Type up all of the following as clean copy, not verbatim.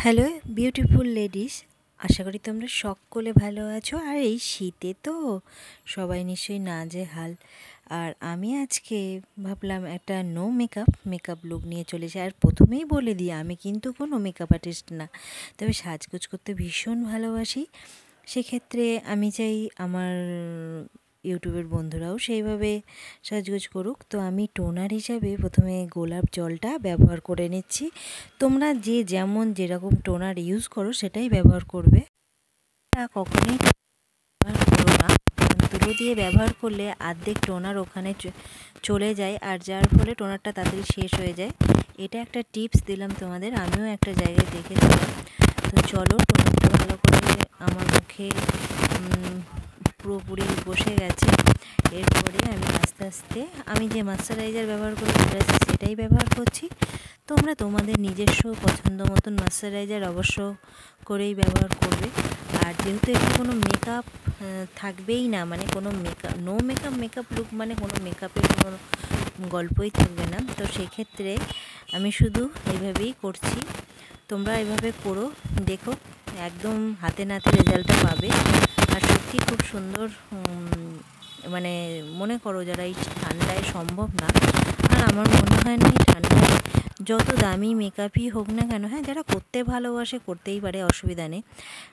Hello beautiful ladies, আশা করি তোমরা সকলে ভালো আছো। আর এই শীতে তো সবাই নিশ্চয়ই নাজেহাল। আর আমি আজকে ভাবলাম একটা নো মেকআপ লুক নিয়ে চলেছি। আর প্রথমেই বলে দিই, আমি কিন্তু কোনো মেকআপ আর্টিস্ট না, তবে সাজগোজ করতে ভীষণ ভালোবাসি। সেক্ষেত্রে আমি চাই আমার ইউটিউবের বন্ধুরাও সেইভাবে সাজগোজ করুক। তো আমি টোনার হিসাবে প্রথমে গোলাপ জলটা ব্যবহার করে নিচ্ছি। তোমরা যে যেমন যেরকম টোনার ইউজ করো সেটাই ব্যবহার করবে। কখনোই ব্যবহার করো না, তুলো দিয়ে ব্যবহার করলে অর্ধেক টোনার ওখানে চলে যায়, আর যার ফলে টোনারটা তাড়াতাড়ি শেষ হয়ে যায়। এটা একটা টিপস দিলাম তোমাদের, আমিও একটা জায়গায় দেখেছিলাম। তো চলো, টোনারটা ভালো করে আমার মুখে পুরোপুরি বসে গেছে। এরপরে আমি আস্তে আস্তে আমি যে ময়শ্চারাইজার ব্যবহার করি সেটাই ব্যবহার করছি। তোমরা তোমাদের নিজস্ব পছন্দ মতন ময়শ্চারাইজার অবশ্য করেই ব্যবহার করবে। আর যেহেতু এটা কোনো মেকআপ থাকবেই না, মানে কোনো নো মেকআপ লুক, মানে কোনো মেকআপের কোনো গল্পই থাকবে না, তো সেক্ষেত্রে আমি শুধু এইভাবেই করছি। তোমরা এভাবে করো, দেখো একদম হাতে নাতে রেজাল্টটা পাবে। আর সত্যি খুব সুন্দর, মানে মনে করো যারা এই ঠান্ডায় সম্ভব না, আর আমার মনে হয় না এই ঠান্ডায় যত দামি মেকআপই হোক না কেন, হ্যাঁ যারা করতে ভালোবাসে করতেই পারে, অসুবিধা নেই।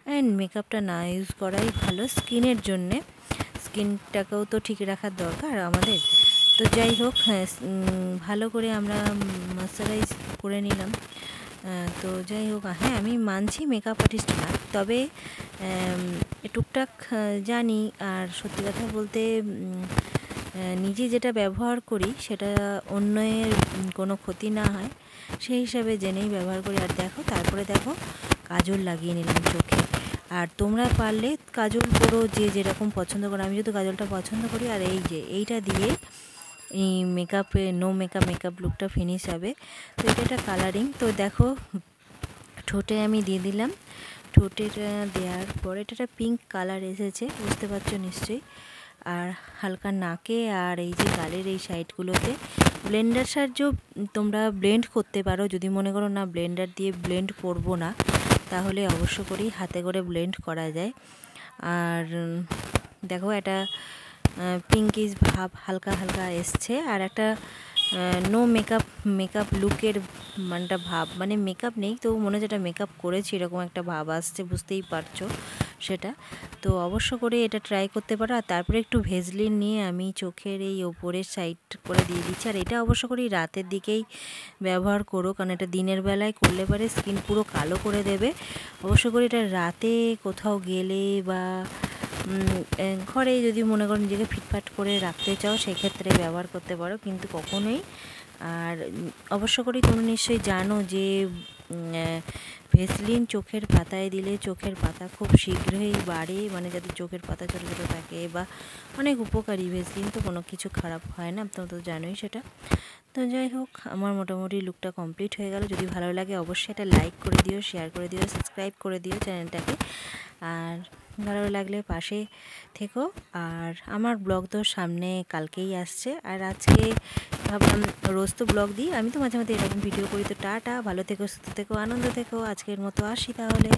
অ্যান্ড মেকআপটা না ইউজ করাই ভালো স্কিনের জন্যে। স্কিনটাকেও তো ঠিক রাখার দরকার আমাদের। তো যাই হোক, ভালো করে আমরা ময়শ্চারাইজ করে নিলাম। তো যাই হোক, হ্যাঁ আমি মানছি মেকআপ আর্টিস্ট না, তবে টুকটাক জানি। আর সত্যি কথা বলতে নিজে যেটা ব্যবহার করি সেটা অন্যের কোনো ক্ষতি না হয় সেই হিসাবে জেনেই ব্যবহার করি। আর দেখো, তারপরে দেখো কাজল লাগিয়ে নিলাম চোখে। আর তোমরা পারলে কাজল করো যে যেরকম পছন্দ করো, আমি যেহেতু কাজলটা পছন্দ করি। আর এই যে এইটা দিয়ে এই নো মেকআপ লুকটা ফিনিশ হবে। তো এটা একটা কালারিং। তো দেখো ঠোঁটে আমি দিয়ে দিলাম, ঠোঁটেটা দেওয়ার পরে এটা একটা পিঙ্ক কালার এসেছে, বুঝতে পারছো নিশ্চয়ই। আর হালকা নাকে আর এই যে গালের এই সাইডগুলোতে ব্লেন্ডার সাহায্যেও তোমরা ব্লেন্ড করতে পারো। যদি মনে করো না ব্লেন্ডার দিয়ে ব্লেন্ড করব না, তাহলে অবশ্য করেই হাতে করে ব্লেন্ড করা যায়। আর দেখো একটা পিঙ্কিশ ভাব হালকা হালকা এসছে। আর একটা নো মেকআপ লুকের মানটা ভাব, মানে মেকআপ নেই তো মনে হচ্ছে এটা মেকআপ করেছি এরকম একটা ভাব আসছে, বুঝতেই পারছো সেটা। তো অবশ্য করে এটা ট্রাই করতে পারো। আর তারপরে একটু ভেজলিন নিয়ে আমি চোখের এই ওপরের সাইড করে দিয়ে দিচ্ছি। আর এটা অবশ্য করেই রাতের দিকেই ব্যবহার করো, কারণ এটা দিনের বেলায় করলে পারে স্কিন পুরো কালো করে দেবে। অবশ্য করে এটা রাতে কোথাও গেলে বা ঘরে যদি মনে করো নিজেকে ফিটফাট করে রাখতে চাও, সেক্ষেত্রে ব্যবহার করতে পারো, কিন্তু কখনোই। আর অবশ্য করেই তোমরা নিশ্চয়ই জানো যে ভেসলিন চোখের পাতায় দিলে চোখের পাতা খুব শীঘ্রই বাড়ে, মানে যাদের চোখের পাতা ছোটো ছোটো থাকে বা অনেক উপকারী ভেসলিন, তো কোনো কিছু খারাপ হয় না, তোমরা তো জানোই সেটা। তো যাই হোক, আমার মোটামুটি লুকটা কমপ্লিট হয়ে গেল। যদি ভালো লাগে অবশ্যই একটা লাইক করে দিও, শেয়ার করে দিও, সাবস্ক্রাইব করে দিও চ্যানেলটাকে। আর ভালো লাগলে পাশে থেকো। আর আমার ব্লগ তো সামনে কালকেই আসছে, আর আজকে ভাবলাম রোজ তো ব্লগ দিই, আমি তো মাঝে মাঝে এরকম ভিডিও করি। তো টাটা, ভালো থেকো, সুস্থ থেকো, আনন্দ থেকো। আজকের মতো আসি তাহলে।